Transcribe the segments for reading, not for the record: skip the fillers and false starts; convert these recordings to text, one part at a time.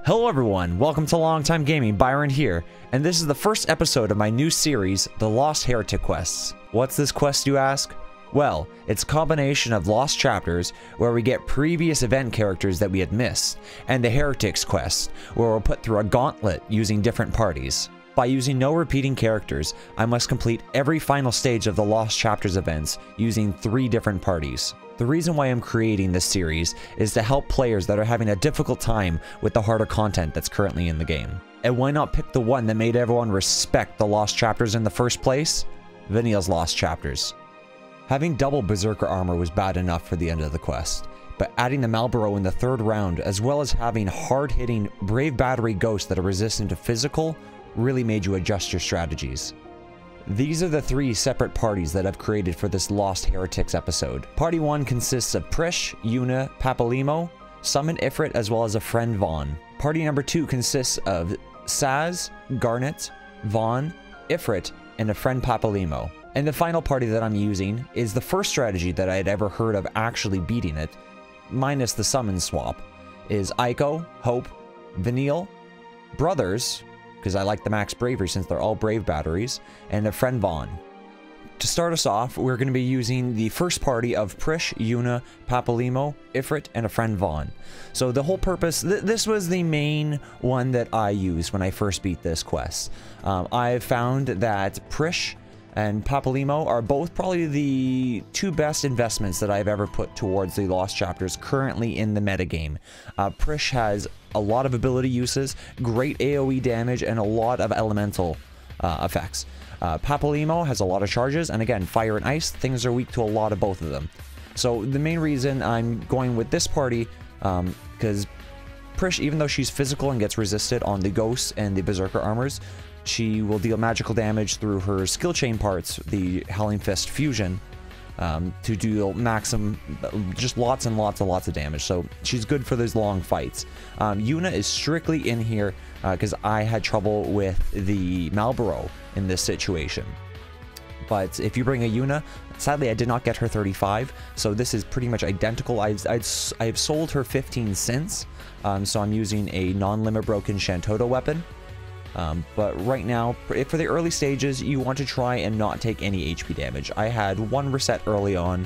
Hello everyone, welcome to Long Time Gaming, Byron here, and this is the first episode of my new series, The Lost Heretic Quests. What's this quest, you ask? Well, it's a combination of lost chapters where we get previous event characters that we had missed, and the Heretics quest, where we're put through a gauntlet using different parties. By using no repeating characters, I must complete every final stage of the Lost Chapters events using 3 different parties. The reason why I'm creating this series is to help players that are having a difficult time with the harder content that's currently in the game. And why not pick the one that made everyone respect the Lost Chapters in the first place? Vanille's Lost Chapters. Having double Berserker armor was bad enough for the end of the quest, but adding the Malboro in the 3rd round, as well as having hard-hitting Brave Battery ghosts that are resistant to physical, really made you adjust your strategies. These are the 3 separate parties that I've created for this Lost Heretics episode. Party 1 consists of Prish, Yuna, Papalimo, Summon Ifrit, as well as a friend Vaughn. Party number 2 consists of Saz, Garnet, Vaughn, Ifrit, and a friend Papalimo. And the final party that I'm using is the first strategy that I had ever heard of actually beating it, minus the summon swap, is Aiko, Hope, Vanille, Brothers, because I like the max bravery since they're all brave batteries, and a friend Vaughn. To start us off, we're going to be using the first party of Prish, Yuna, Papalimo, Ifrit, and a friend Vaughn. So the whole purpose, this was the main one that I used when I first beat this quest. I've found that Prish and Papalimo are both probably the 2 best investments that I've ever put towards the Lost Chapters currently in the metagame. Prish has a lot of ability uses, great AoE damage, and a lot of elemental effects. Papalimo has a lot of charges, and again, fire and ice, things are weak to a lot of both of them. So the main reason I'm going with this party, because Prish, even though she's physical and gets resisted on the ghosts and the Berserker armors, she will deal magical damage through her skill chain parts, the Howling Fist fusion, to deal maximum, just lots and lots of damage. So she's good for those long fights. Yuna is strictly in here because I had trouble with the Malboro in this situation. But if you bring a Yuna, sadly I did not get her 35, so this is pretty much identical. I've sold her 15 since, so I'm using a non-limit broken Shantoto weapon. But right now, for the early stages, you want to try and not take any HP damage. I had 1 reset early on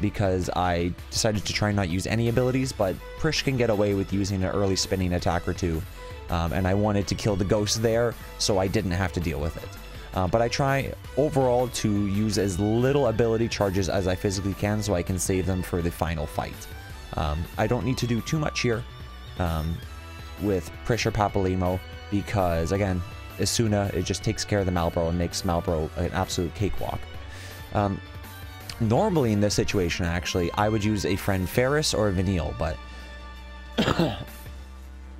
because I decided to try and not use any abilities, but Prish can get away with using an early spinning attack or 2. And I wanted to kill the ghost there, so I didn't have to deal with it. But I try overall to use as little ability charges as I physically can so I can save them for the final fight. I don't need to do too much here with Prish or Papalimo, because again, Asuna, it just takes care of the Malboro and makes Malboro an absolute cakewalk. Normally in this situation, actually, I would use a friend Ferris or a Vanille, but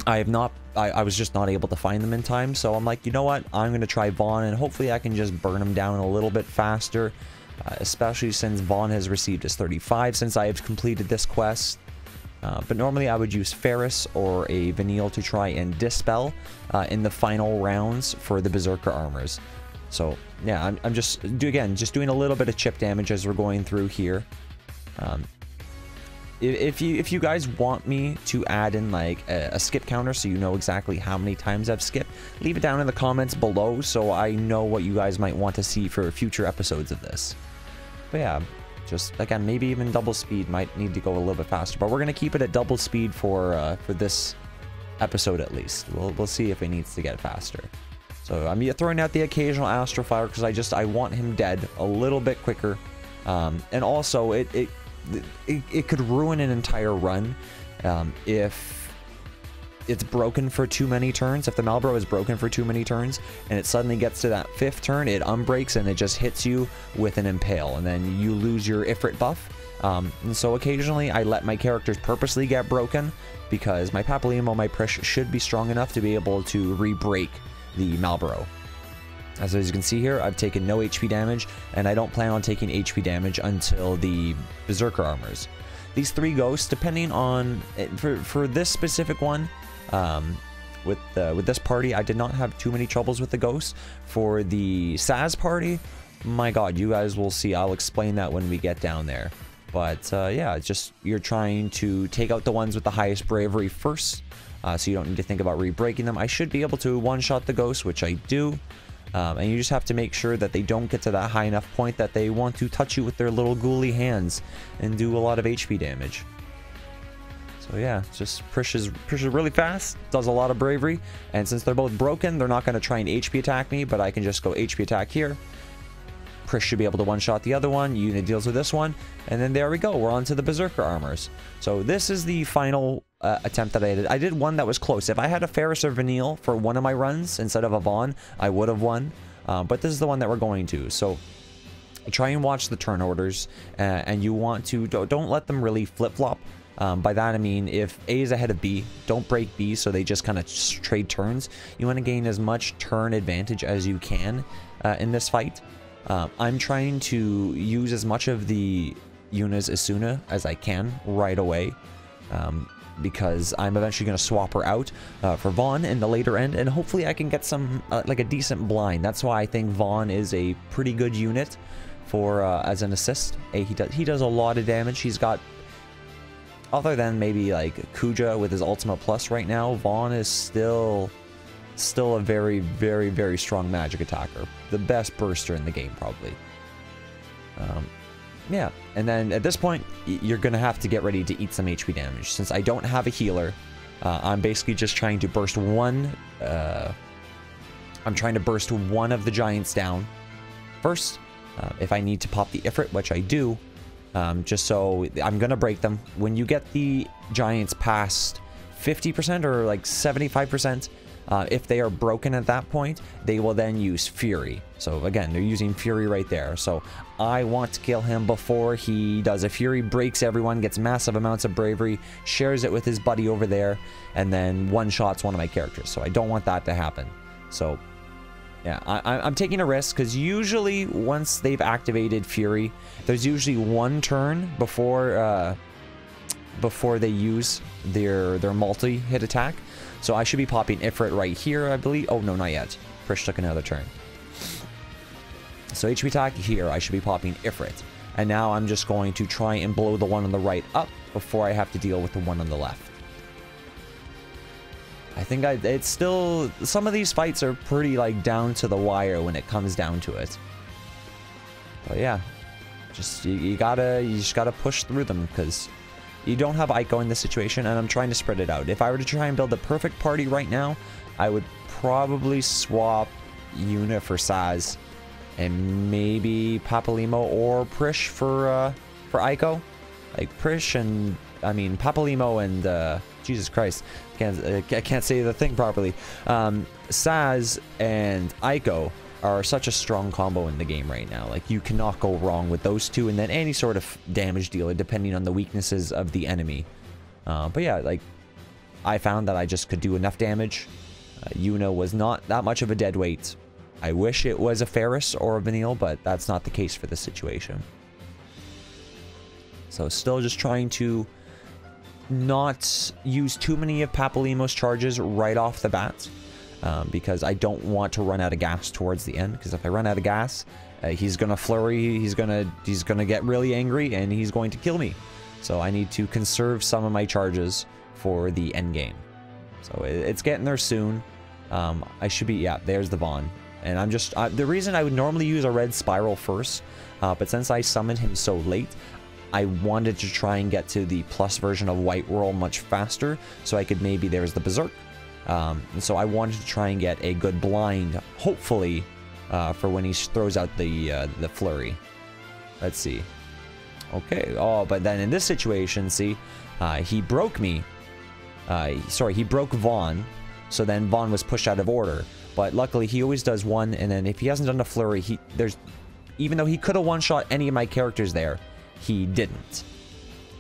I was just not able to find them in time, so I'm like, you know what, I'm going to try Vaughn, and hopefully I can just burn him down a little bit faster, especially since Vaughn has received his 35 since I have completed this quest. But normally I would use Ferris or a Vanille to try and dispel in the final rounds for the Berserker armors. So yeah, I'm just doing a little bit of chip damage as we're going through here. If you guys want me to add in like a skip counter so you know exactly how many times I've skipped, leave it down in the comments below so I know what you guys might want to see for future episodes of this. But yeah, just again, maybe even double speed, might need to go a little bit faster, but we're gonna keep it at double speed for this episode at least. We'll see if it needs to get faster. So I'm throwing out the occasional Astral Fire because I want him dead a little bit quicker, and also it could ruin an entire run if it's broken for too many turns. If the Malboro is broken for too many turns and it suddenly gets to that 5th turn, it unbreaks and it just hits you with an impale, and then you lose your Ifrit buff. And so occasionally I let my characters purposely get broken because my Papalimo, my Prish should be strong enough to be able to re-break the Malboro. As you can see here, I've taken no HP damage, and I don't plan on taking HP damage until the Berserker armors. These 3 ghosts, depending on for this specific one, with this party, I did not have too many troubles with the ghosts. For the Saz party, my god, you guys will see. I'll explain that when we get down there. But yeah, it's just you're trying to take out the ones with the highest bravery first, so you don't need to think about re-breaking them. I should be able to one-shot the ghost, which I do. And you just have to make sure that they don't get to that high enough point that they want to touch you with their little ghouly hands and do a lot of HP damage. So yeah, just pushes really fast, does a lot of bravery, and since they're both broken, they're not going to try and HP attack me, but I can just go HP attack here. Prish should be able to one-shot the other one, unit deals with this one, and then there we go, we're on to the Berserker armors. So this is the final attempt that I did. I did one that was close. If I had a Ferris or Vanille for one of my runs instead of a Vaughn, I would have won, but this is the one that we're going to. So try and watch the turn orders, and you want to, don't let them really flip-flop. By that I mean, if A is ahead of B, don't break B so they just kind of trade turns. You want to gain as much turn advantage as you can in this fight. I'm trying to use as much of the Yuna's Asuna as I can right away, because I'm eventually going to swap her out for Vaughn in the later end, and hopefully I can get some, like a decent blind. That's why I think Vaughn is a pretty good unit for as an assist. He does a lot of damage. He's got, other than maybe like Kuja with his Ultima Plus right now, Vaughn is still a very, very, very strong magic attacker. The best burster in the game, probably. Yeah, and then at this point, you're going to have to get ready to eat some HP damage. Since I don't have a healer, I'm basically just trying to burst one... I'm trying to burst one of the giants down first. If I need to pop the Ifrit, which I do, just so I'm going to break them. When you get the giants past 50% or like 75%, if they are broken at that point, they will then use Fury. So again, they're using Fury right there. So I want to kill him before he does a Fury, breaks everyone, gets massive amounts of bravery, shares it with his buddy over there, and then one-shots one of my characters. So I don't want that to happen. So yeah, I'm taking a risk, because usually once they've activated Fury, there's usually one turn before they use their multi-hit attack. So I should be popping Ifrit right here, I believe. Oh, no, not yet. Prish took another turn. So HP attack here, I should be popping Ifrit. And now I'm just going to try and blow the one on the right up before I have to deal with the one on the left. I think it's still... Some of these fights are pretty, like, down to the wire when it comes down to it. But yeah. Just, you just gotta push through them, because... You don't have Aiko in this situation, and I'm trying to spread it out. If I were to try and build the perfect party right now, I would probably swap Yuna for Saz, and maybe Papalimo or Prish for Aiko. Like Prish and, I mean, Papalimo and Jesus Christ, I can't say the thing properly. Saz and Aiko are such a strong combo in the game right now. Like, you cannot go wrong with those two, and then any sort of damage dealer depending on the weaknesses of the enemy. But yeah, like, I found that I just could do enough damage. Yuna was not that much of a dead weight. I wish it was a Ferris or a Vanille, but that's not the case for this situation. So still just trying to not use too many of Papalimo's charges right off the bat. Because I don't want to run out of gas towards the end, because if I run out of gas, he's gonna flurry, he's gonna get really angry, and he's going to kill me. So I need to conserve some of my charges for the end game. So it's getting there soon. I should be, yeah, there's the Vaughn. And I'm just, the reason I would normally use a red spiral first, but since I summoned him so late, I wanted to try and get to the plus version of White Whirl much faster, so I could maybe, there's the Berserk. And so I wanted to try and get a good blind, hopefully, for when he throws out the flurry. Let's see. Okay. Oh, but then in this situation, see, he broke me. Sorry, he broke Vaughn. So then Vaughn was pushed out of order. But luckily, he always does one, and then if he hasn't done a flurry, even though he could have one-shot any of my characters there, he didn't.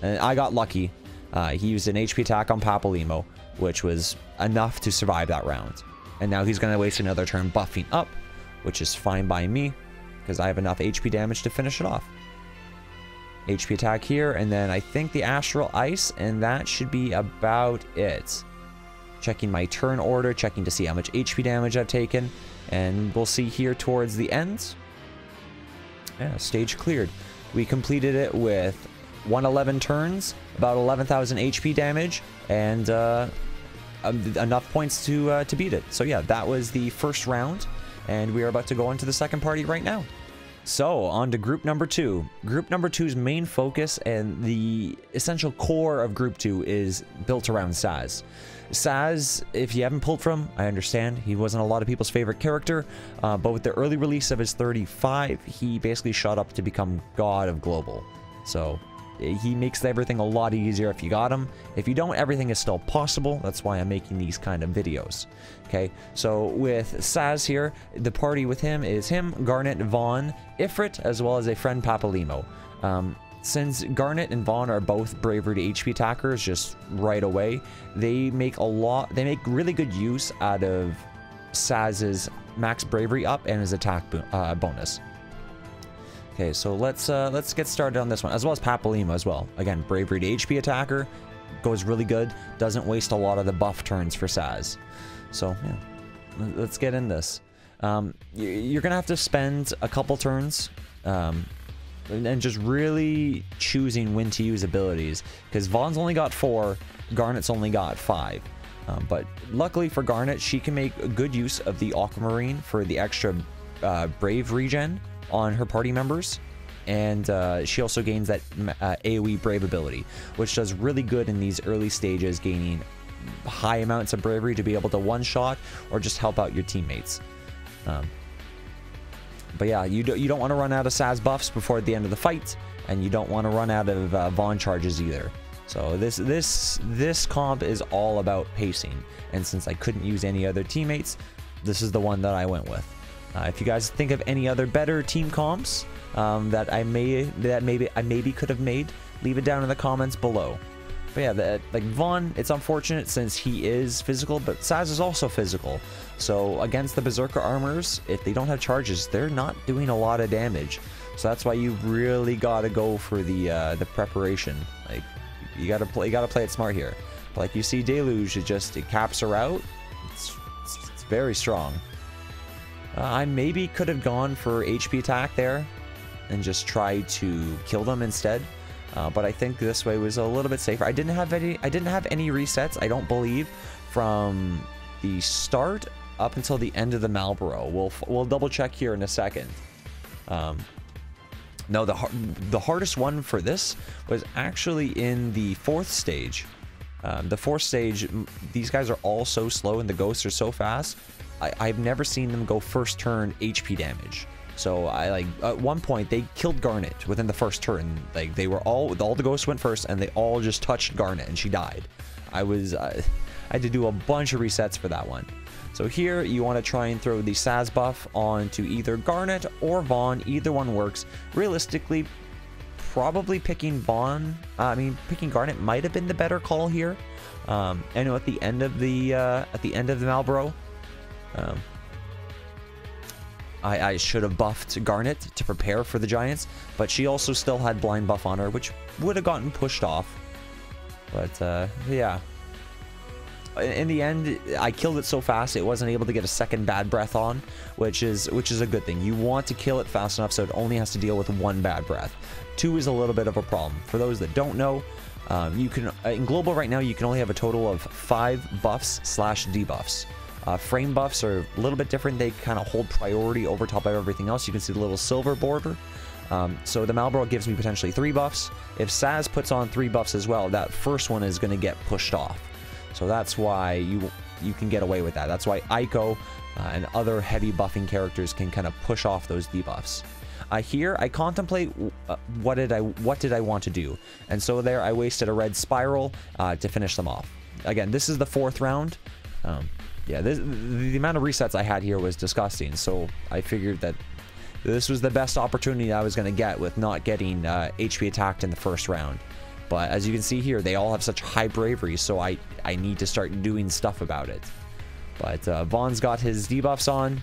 And I got lucky. He used an HP attack on Papalimo, which was enough to survive that round. And now he's going to waste another turn buffing up, which is fine by me, because I have enough HP damage to finish it off. HP attack here, and then I think the Astral Ice, and that should be about it. Checking my turn order, checking to see how much HP damage I've taken, and we'll see here towards the end. Yeah, stage cleared. We completed it with 111 turns, about 11,000 HP damage, and enough points to beat it. So yeah, that was the first round, and we are about to go into the second party right now. So on to group number 2. Group number 2's main focus and the essential core of group 2 is built around Saz. Saz, if you haven't pulled from, I understand. He wasn't a lot of people's favorite character, but with the early release of his 35, he basically shot up to become God of Global. So he makes everything a lot easier if you got him. If you don't, everything is still possible. That's why I'm making these kind of videos. Okay, so with Saz here, the party with him is him, Garnet, Vaughn, Ifrit, as well as a friend Papalimo. Since Garnet and Vaughn are both bravery to HP attackers just right away, they make really good use out of Saz's max bravery up and his attack bonus. Okay, so let's get started on this one, as well as Papalimo as well. Again, bravery to HP attacker goes really good, doesn't waste a lot of the buff turns for Saz. So yeah, let's get in this. You're gonna have to spend a couple turns and just really choosing when to use abilities, because Vaughn's only got 4, Garnet's only got 5. But luckily for Garnet, she can make good use of the Aquamarine for the extra brave regen on her party members, and she also gains that AoE brave ability, which does really good in these early stages, gaining high amounts of bravery to be able to one-shot or just help out your teammates. But yeah, you don't want to run out of Saz buffs before the end of the fight, and you don't want to run out of Vaughn charges either. So this comp is all about pacing, and since I couldn't use any other teammates, this is the one that I went with. If you guys think of any other better team comps that maybe could have made, leave it down in the comments below. But yeah, like Vaughn, it's unfortunate since he is physical, but Saz is also physical. So against the Berserker armors, if they don't have charges, they're not doing a lot of damage. So that's why you really gotta go for the preparation. Like you gotta play it smart here. But like you see Deluge, it caps her out. It's very strong. I maybe could have gone for HP attack there and just tried to kill them instead. But I think this way was a little bit safer. I didn't have any resets, I don't believe, from the start up until the end of the Malboro. We'll double check here in a second. No, the hardest one for this was actually in the 4th stage. The 4th stage, these guys are all so slow and the ghosts are so fast. I've never seen them go first turn HP damage. So at one point they killed Garnet within the first turn. Like they were all the ghosts went first and they all just touched Garnet and she died. I had to do a bunch of resets for that one. So here you want to try and throw the Saz buff onto either Garnet or Vaughn. Either one works. Realistically, probably picking picking Garnet might have been the better call here. I know at the end of the Malboro, I should have buffed Garnet to prepare for the Giants, but she also still had blind buff on her, which would have gotten pushed off. But yeah, in the end, I killed it so fast it wasn't able to get a second bad breath on, which is a good thing. You want to kill it fast enough so it only has to deal with 1 bad breath. 2 is a little bit of a problem. For those that don't know, you can in global right now you can only have a total of 5 buffs / debuffs. Frame buffs are a little bit different. They kind of hold priority over top of everything else. You can see the little silver border. So the Malboro gives me potentially 3 buffs. If Saz puts on 3 buffs as well, that first one is going to get pushed off. So that's why you can get away with that. That's why Aiko and other heavy buffing characters can kind of push off those debuffs. Here I contemplate what did I want to do, and so there I wasted a red spiral to finish them off. Again, this is the 4th round. Yeah, the amount of resets I had here was disgusting, so I figured that this was the best opportunity I was going to get with not getting HP attacked in the first round. But as you can see here, they all have such high bravery, so I need to start doing stuff about it. But Vaughn's got his debuffs on.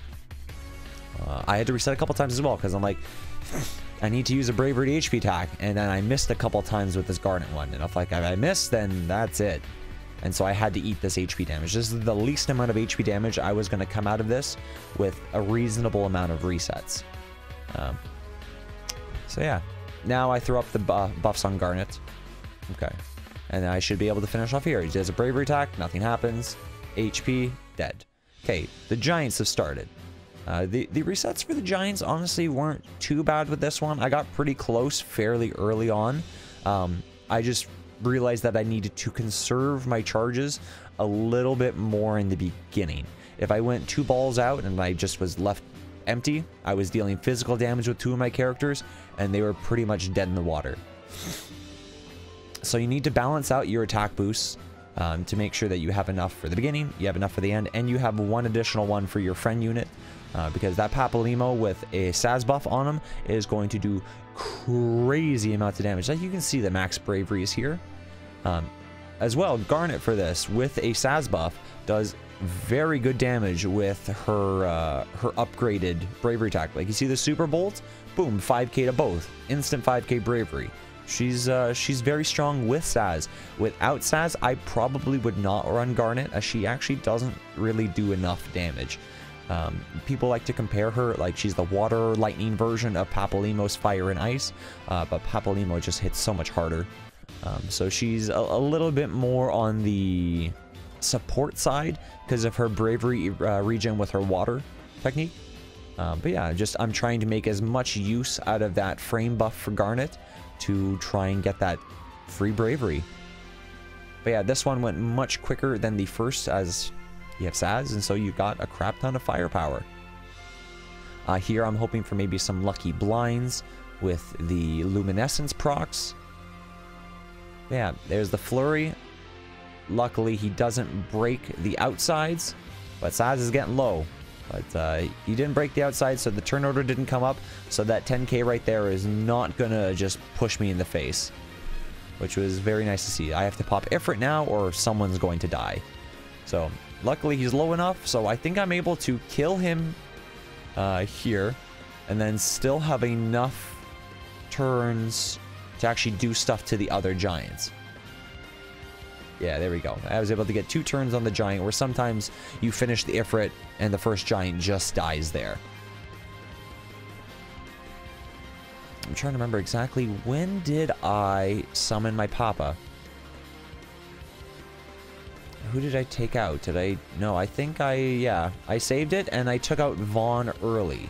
I had to reset a couple times as well, because I'm like, I need to use a bravery to HP attack, and then I missed a couple times with this Garnet one, and if I missed, then that's it. And so I had to eat this HP damage. This is the least amount of HP damage I was going to come out of this with a reasonable amount of resets. So yeah, now I throw up the buffs on Garnet. Okay. And I should be able to finish off here. He does a bravery attack, nothing happens. HP, dead. Okay, the giants have started. The resets for the giants honestly weren't too bad with this one. I got pretty close fairly early on. I just realized that I needed to conserve my charges a little bit more in the beginning. If I went 2 balls out and I just was left empty, I was dealing physical damage with 2 of my characters, and they were pretty much dead in the water. So you need to balance out your attack boosts to make sure that you have enough for the beginning, you have enough for the end, and you have 1 additional one for your friend unit. Because that Papalymo with a Saz buff on him is going to do crazy amounts of damage. Like you can see the max bravery is here. As well, Garnet for this with a Saz buff does very good damage with her her upgraded bravery attack. Like you see the super bolt, boom, 5k to both, instant 5k bravery. She's very strong with Saz. Without Saz, I probably would not run Garnet, as she actually doesn't really do enough damage. People like to compare her, like she's the water lightning version of Papalymo's fire and ice, but Papalymo just hits so much harder. So she's a little bit more on the support side because of her bravery regen with her water technique. But yeah, I'm trying to make as much use out of that frame buff for Garnet to try and get that free bravery. But yeah, this one went much quicker than the first, as you have Saz, and so you got a crap ton of firepower. Here I'm hoping for maybe some lucky blinds with the luminescence procs. Yeah, there's the flurry. Luckily he doesn't break the outsides, but Saz is getting low. But he didn't break the outside, so the turn order didn't come up, so that 10k right there is not gonna just push me in the face, which was very nice to see. I have to pop Ifrit now or someone's going to die. So luckily he's low enough, so I think I'm able to kill him here, and then still have enough turns to actually do stuff to the other giants. Yeah, there we go. I was able to get 2 turns on the giant, where sometimes you finish the Ifrit and the first giant just dies there. I'm trying to remember exactly when did I summon my Papa. Who did I take out? Did I... No, I think yeah. I saved it, and I took out Vaughn early.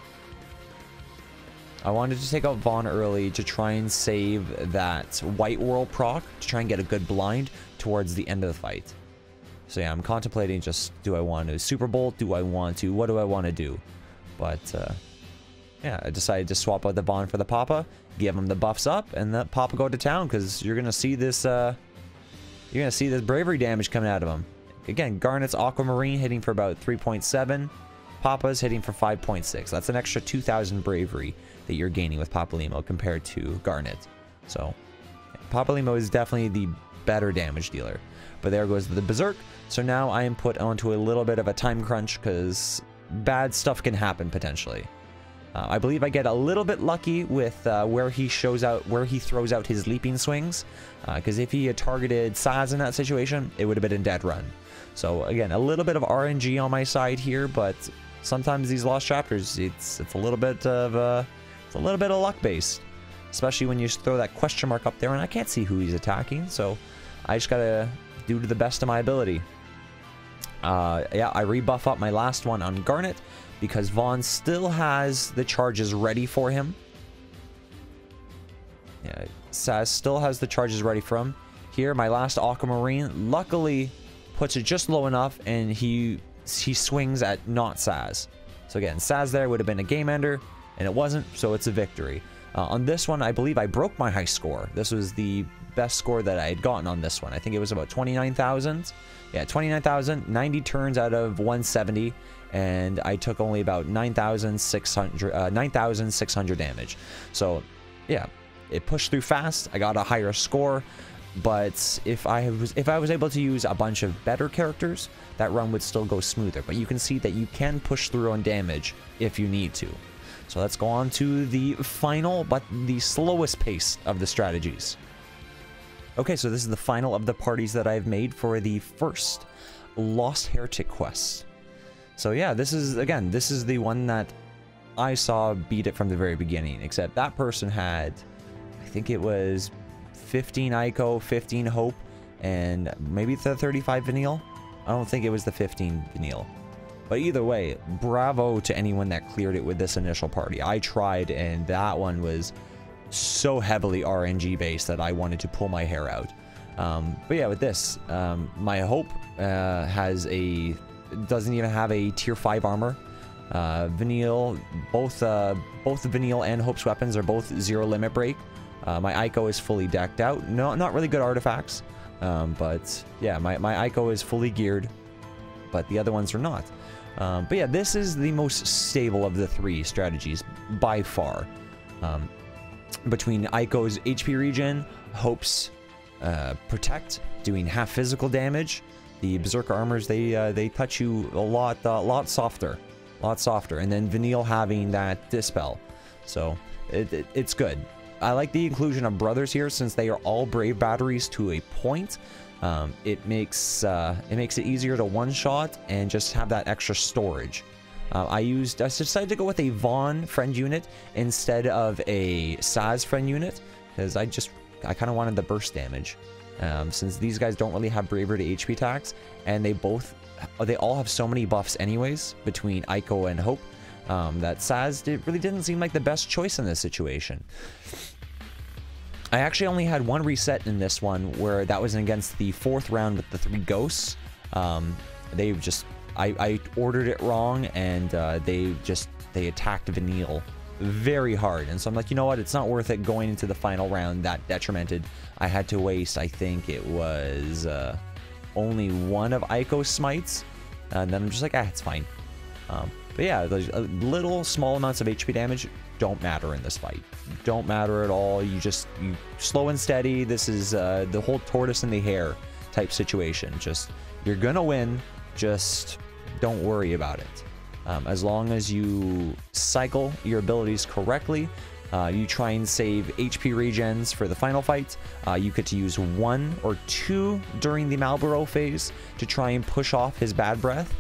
I wanted to take out Vaughn early to try and save that White Whirl proc, to try and get a good blind towards the end of the fight. So yeah, I'm contemplating just, do I want to Super Bolt? Do I want to... What do I want to do? But, yeah, I decided to swap out the Vaughn for the Papa, give him the buffs up, and let Papa go to town, because you're going to see this, you're going to see this bravery damage coming out of him. Again, Garnet's Aquamarine hitting for about 3.7. Papa's hitting for 5.6. That's an extra 2,000 bravery that you're gaining with Papalymo compared to Garnet. So, Papalymo is definitely the better damage dealer. But there goes the Berserk. So now I am put onto a little bit of a time crunch because bad stuff can happen potentially. I believe I get a little bit lucky with where he throws out his leaping swings. Because if he had targeted Saz in that situation, it would have been a dead run. So again, a little bit of RNG on my side here, but sometimes these lost chapters, it's a little bit of luck based, especially when you throw that question mark up there and I can't see who he's attacking. So I just gotta do to the best of my ability. Yeah, I rebuff up my last one on Garnet because Vaughn still has the charges ready for him. Yeah, Saz still has the charges ready for him. Here, my last Aquamarine luckily puts it just low enough, and he swings at not Saz. So again, Saz there would have been a game ender, and it wasn't, so it's a victory. On this one, I believe I broke my high score. This was the best score that I had gotten on this one. I think it was about 29,000. Yeah, 29,000, 90 turns out of 170, and I took only about 9,600 damage. So, yeah, it pushed through fast. I got a higher score, but if I was able to use a bunch of better characters, that run would still go smoother. But you can see that you can push through on damage if you need to. So let's go on to the final, but the slowest pace of the strategies. Okay, so this is the final of the parties that I've made for the first Lost Heretic quest. So yeah, this is the one that I saw beat it from the very beginning, except that person had, I think it was 15 Ico, 15 Hope, and maybe the 35 Vanille. I don't think it was the 15 Vanille. But either way, bravo to anyone that cleared it with this initial party. I tried, and that one was so heavily RNG based that I wanted to pull my hair out. But yeah, with this, my Hope doesn't even have a tier 5 armor. Vanille, both the Vanille and Hope's weapons are both 0 limit break. My Ico is fully decked out. No, not really good artifacts. But yeah, my Ico is fully geared, but the other ones are not. But yeah, this is the most stable of the 3 strategies by far. Between Ico's HP regen, Hope's protect, doing half physical damage. The Berserker armors, they touch you a lot softer, and then Vanille having that dispel, so it's good. I like the inclusion of brothers here since they are all brave batteries to a point. It makes it easier to one-shot and just have that extra storage. I decided to go with a Vaughn friend unit instead of a Saz friend unit because I kind of wanted the burst damage. Since these guys don't really have bravery to HP attacks, and they all have so many buffs anyways between Ico and Hope, that Saz really didn't seem like the best choice in this situation. I actually only had one reset in this one, where that was against the 4th round with the 3 ghosts. I ordered it wrong, and they attacked Vanille very hard, and so I'm like, you know what, it's not worth it going into the final round that detrimented. I had to waste, I think it was only 1 of Ico's smites, and then I'm just like, it's fine. But yeah, those little small amounts of HP damage don't matter in this fight. Don't matter at all. You slow and steady. This is the whole tortoise and the hare type situation. Just, you're gonna win, just don't worry about it. As long as you cycle your abilities correctly, you try and save HP regens for the final fight. You get to use 1 or 2 during the Marlboro phase to try and push off his bad breath.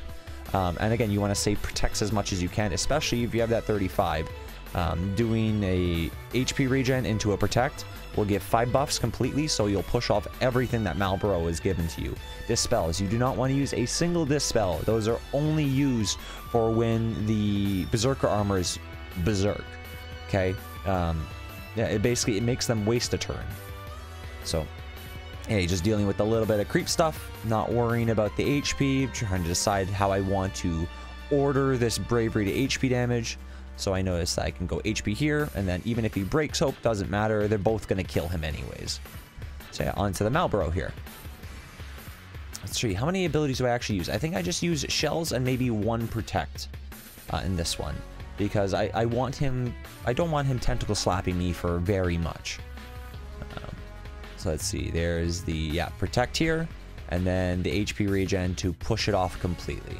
And again, you want to save protects as much as you can, especially if you have that 35. Doing a HP regen into a protect will give 5 buffs completely, so you'll push off everything that Marlboro is given to you. Dispels, you do not want to use a single dispel. Those are only used for when the Berserker armor is berserk. Okay, yeah, it makes them waste a turn. So hey, just dealing with a little bit of creep stuff, not worrying about the HP, trying to decide how I want to order this bravery to HP damage. So I notice that I can go HP here, and then even if he breaks Hope, doesn't matter, they're both going to kill him anyways. So yeah, onto the Marlboro here. Let's see, how many abilities do I actually use? I think I just use shells and maybe 1 protect in this one, because I don't want him tentacle slapping me for very much. So let's see, there's the protect here, and then the HP regen to push it off completely.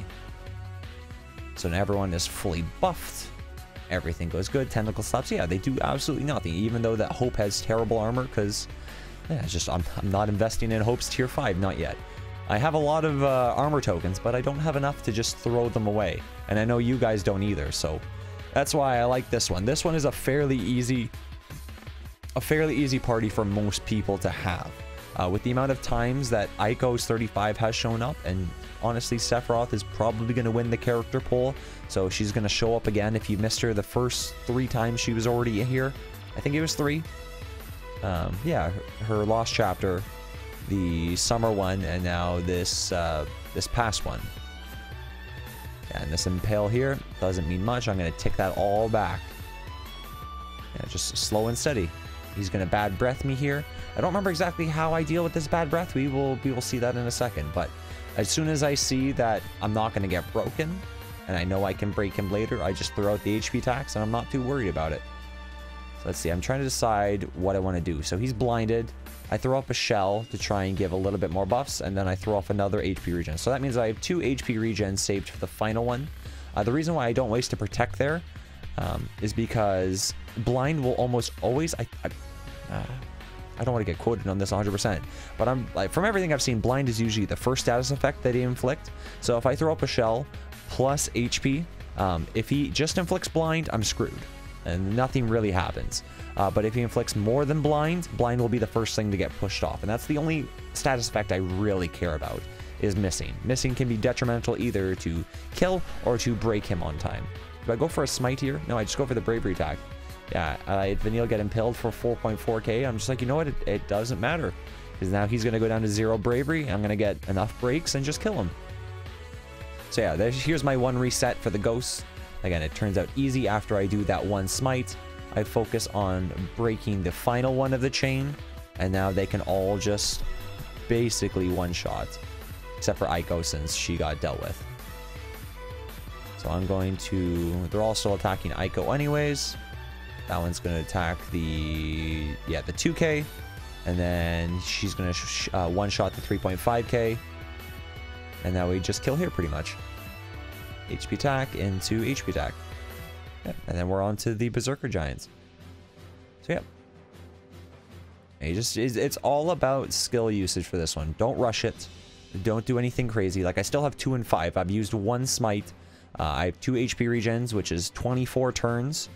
So now everyone is fully buffed. Everything goes good. Tentacle slaps, yeah, they do absolutely nothing, even though that Hope has terrible armor, because yeah, it's just I'm not investing in Hope's tier 5, not yet. I have a lot of armor tokens, but I don't have enough to just throw them away, and I know you guys don't either, so that's why I like this one. This one is a fairly easy party for most people to have. With the amount of times that Ico's 35 has shown up, and honestly, Sephiroth is probably going to win the character poll, so she's going to show up again. If you missed her the first 3 times she was already here, I think it was 3. Yeah, her Lost Chapter, the summer one, and now this past one. Yeah, and this Impale here doesn't mean much. I'm going to tick that all back. Yeah, just slow and steady. He's going to bad breath me here. I don't remember exactly how I deal with this bad breath. We will see that in a second. But as soon as I see that I'm not going to get broken, and I know I can break him later, I just throw out the HP tax, and I'm not too worried about it. So let's see. I'm trying to decide what I want to do. So he's blinded. I throw up a shell to try and give a little bit more buffs, and then I throw off another HP regen. So that means I have 2 HP regens saved for the final one. The reason why I don't waste a protect there is because blind will almost always... I don't want to get quoted on this 100%, but I'm like, from everything I've seen, blind is usually the first status effect that he inflict. So if I throw up a shell plus HP, if he just inflicts blind, I'm screwed. and nothing really happens. But if he inflicts more than blind, blind will be the first thing to get pushed off, and that's the only status effect I really care about, is missing. Missing can be detrimental either to kill or to break him on time. Do I go for a smite here? No, I just go for the bravery attack. Yeah, Vanille get impaled for 4.4k. I'm just like, you know what? It doesn't matter. Because now he's going to go down to 0 bravery. I'm going to get enough breaks and just kill him. So yeah, here's my one reset for the ghosts. Again, it turns out easy after I do that one smite. I focus on breaking the final one of the chain. And now they can all just basically one-shot. Except for Aiko, since she got dealt with. So I'm going to... They're all still attacking Aiko anyways. That one's going to attack the 2k. And then she's going to one-shot the 3.5k. And now we just kill here pretty much. HP attack into HP attack. Yeah. And then we're on to the Berserker Giants. So yeah. It's all about skill usage for this one. Don't rush it. Don't do anything crazy. Like, I still have 2 and 5. I've used 1 smite. I have 2 HP regens, which is 24 turns.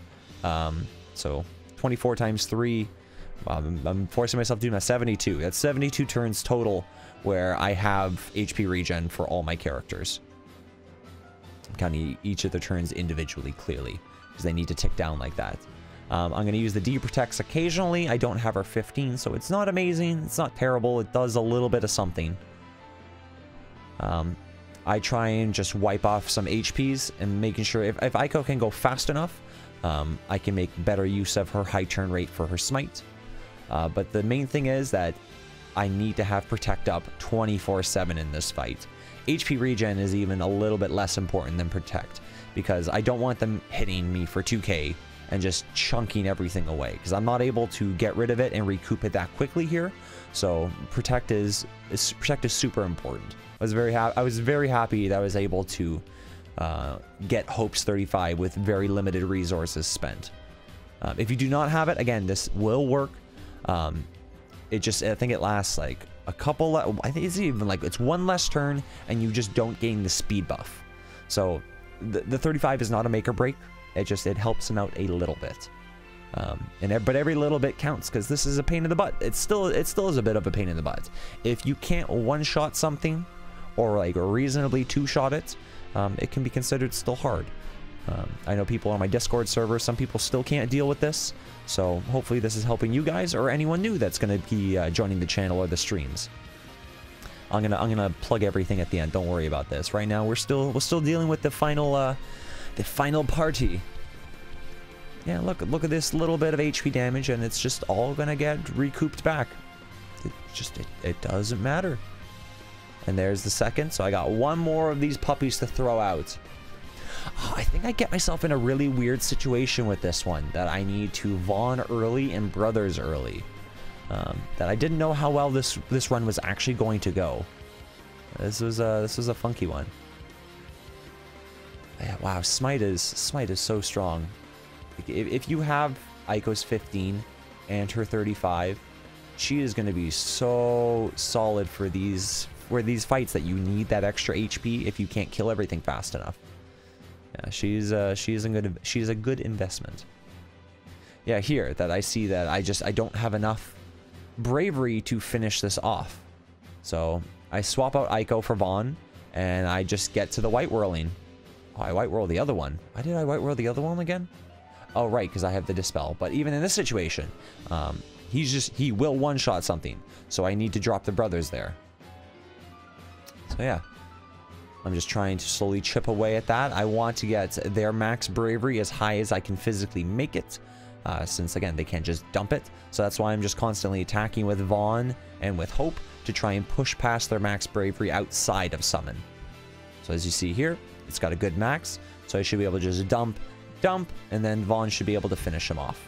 So 24 times 3. I'm forcing myself to do my 72. That's 72 turns total where I have HP regen for all my characters. I'm counting each of the turns individually, clearly, because they need to tick down like that. I'm going to use the D protects occasionally. I don't have her 15, so it's not amazing. It's not terrible. It does a little bit of something. I try and just wipe off some HPs and making sure if Aiko can go fast enough, I can make better use of her high turn rate for her smite. But the main thing is that I need to have protect up 24/7 in this fight. HP regen is even a little bit less important than protect, because I don't want them hitting me for 2k and just chunking everything away, because I'm not able to get rid of it and recoup it that quickly here. So protect is super important. I was very happy that I was able to get Hopes 35 with very limited resources spent. If you do not have it, again, this will work. I think it lasts like a couple, I think it's even like, it's 1 less turn and you just don't gain the speed buff. So the 35 is not a make or break. It helps him out a little bit. But every little bit counts, because this is a pain in the butt. It still is a bit of a pain in the butt. If you can't one-shot something, or like reasonably two-shot it, it can be considered still hard. I know people on my Discord server, some people still can't deal with this, so hopefully this is helping you guys or anyone new that's going to be joining the channel or the streams. I'm gonna plug everything at the end. Don't worry about this. Right now we're still dealing with the final party. Yeah, look at this little bit of HP damage, and it's just all gonna get recouped back. It doesn't matter. And there's the second, so I got 1 more of these puppies to throw out. Oh, I think I get myself in a really weird situation with this one, that I need to Vaughn early and Brothers early. That I didn't know how well this run was actually going to go. This was a funky one. Yeah, wow, Smite is so strong. If you have Aiko's 15 and her 35, she is going to be so solid for these fights that you need that extra HP if you can't kill everything fast enough. Yeah, she's a good investment. Yeah, here that I see that I don't have enough bravery to finish this off. So I swap out Aiko for Vaughn, and I just get to the white whirling. Oh, I white whirl the other one. Why did I white whirl the other one again? Oh, right, because I have the Dispel. But even in this situation, he will one-shot something. So I need to drop the Brothers there. So yeah. I'm just trying to slowly chip away at that. I want to get their max bravery as high as I can physically make it. Since, again, they can't just dump it. So that's why I'm just constantly attacking with Vaughn and with Hope to try and push past their max bravery outside of Summon. So as you see here, it's got a good max. So I should be able to just dump, and then Vaughn should be able to finish him off.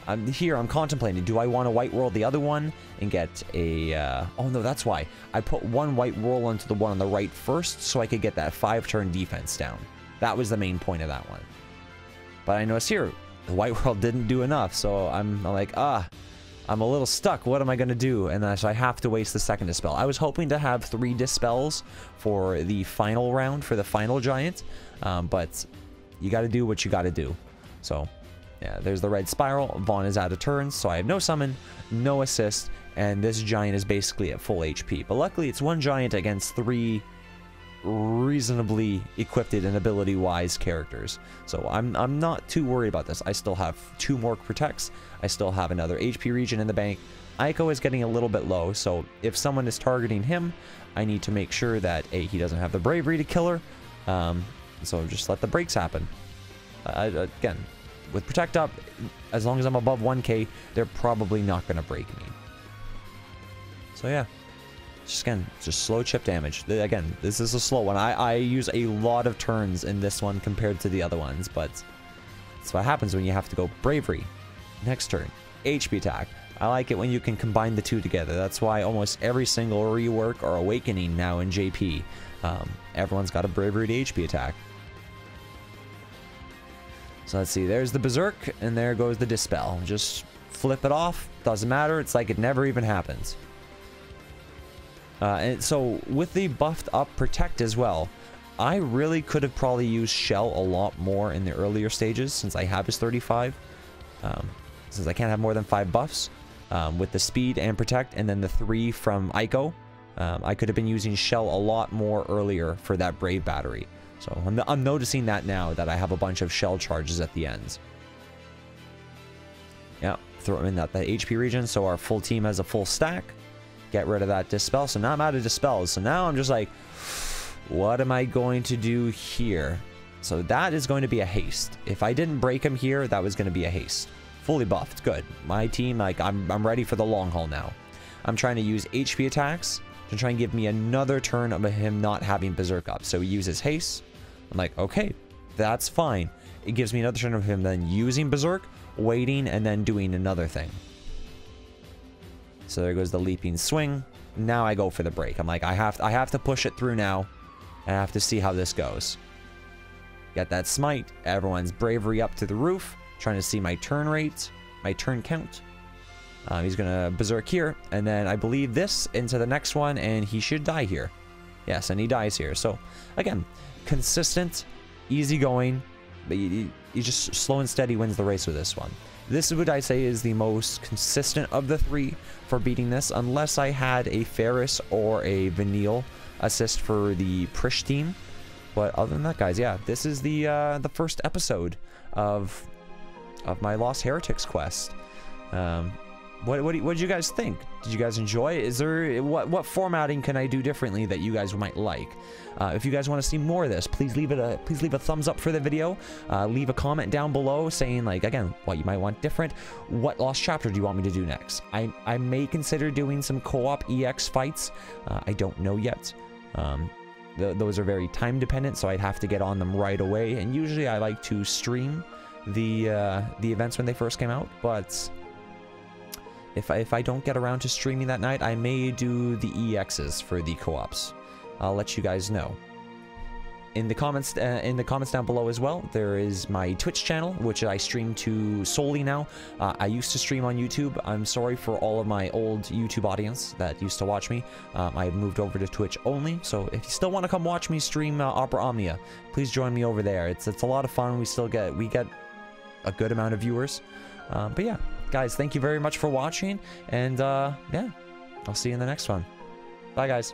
I'm contemplating, do I want to white roll the other one and get a, oh no, that's why. I put 1 white roll onto the one on the right first so I could get that 5-turn defense down. That was the main point of that one. But I noticed here, the white roll didn't do enough, so I'm like, I'm a little stuck. What am I going to do? And so I have to waste the second Dispel. I was hoping to have 3 Dispels for the final round, for the final Giant, but you got to do what you got to do. So Yeah, there's the red spiral. Vaughn is out of turns, so I have no summon, no assist, and this giant is basically at full HP. But luckily, it's one giant against 3 reasonably equipped and ability-wise characters. So I'm not too worried about this. I still have 2 more protects. I still have another HP regen in the bank. Aiko is getting a little bit low, so if someone is targeting him, I need to make sure that A, he doesn't have the bravery to kill her. So just let the breaks happen. Again, with Protect up, as long as I'm above 1k, they're probably not going to break me. So yeah, just slow chip damage. Again, this is a slow one. I use a lot of turns in this one compared to the other ones, but that's what happens when you have to go Bravery. Next turn, HP attack. I like it when you can combine the 2 together. That's why almost every single rework or awakening now in JP, everyone's got a Bravery to HP attack. So let's see, there's the Berserk, and there goes the Dispel. Just flip it off, doesn't matter, it's like it never even happens. And so, with the buffed up Protect as well, I really could have probably used Shell a lot more in the earlier stages, since I have his 35. Since I can't have more than 5 buffs, with the Speed and Protect, and then the 3 from Aiko, I could have been using Shell a lot more earlier for that Brave Battery. So I'm noticing that now that I have a bunch of shell charges at the ends. Yeah, throw in that HP regen, so our full team has a full stack. Get rid of that Dispel, so now I'm out of Dispels. So now I'm just like, what am I going to do here? So that is going to be a haste. If I didn't break him here, that was going to be a haste. Fully buffed, good. My team, like, I'm ready for the long haul now. I'm trying to use HP attacks to try and give me another turn of him not having Berserk up. So he uses haste. I'm like, okay, that's fine. It gives me another turn of him then using Berserk, waiting, and then doing another thing. So there goes the leaping swing. Now I go for the break. I'm like, I have to push it through now. I have to see how this goes. Get that smite. Everyone's bravery up to the roof. Trying to see my turn rate, my turn count. He's gonna Berserk here, and then I believe this into the next one, and he should die here. Yes, and he dies here. So again, consistent, easy going, but you just slow and steady wins the race with this one. This is what I say is the most consistent of the 3 for beating this, unless I had a Ferris or a Vanille assist for the Prish team. But other than that, guys, yeah, this is the first episode of my Lost Heretics quest. What did you guys think? Did you guys enjoy? Is there what formatting can I do differently that you guys might like? If you guys want to see more of this, please leave a thumbs up for the video. Leave a comment down below saying, like, again, what you might want different. What Lost Chapter do you want me to do next? I may consider doing some co-op EX fights. I don't know yet. Those are very time dependent, so I'd have to get on them right away. And usually I like to stream the events when they first came out, but if I don't get around to streaming that night, I may do the EXs for the co-ops. I'll let you guys know. In the comments down below as well, there is my Twitch channel, which I stream to solely now. I used to stream on YouTube. I'm sorry for all of my old YouTube audience that used to watch me. I've moved over to Twitch only, so if you still want to come watch me stream Omnia, please join me over there. It's a lot of fun. We get a good amount of viewers. But yeah, guys, thank you very much for watching, and yeah, I'll see you in the next one. Bye, guys.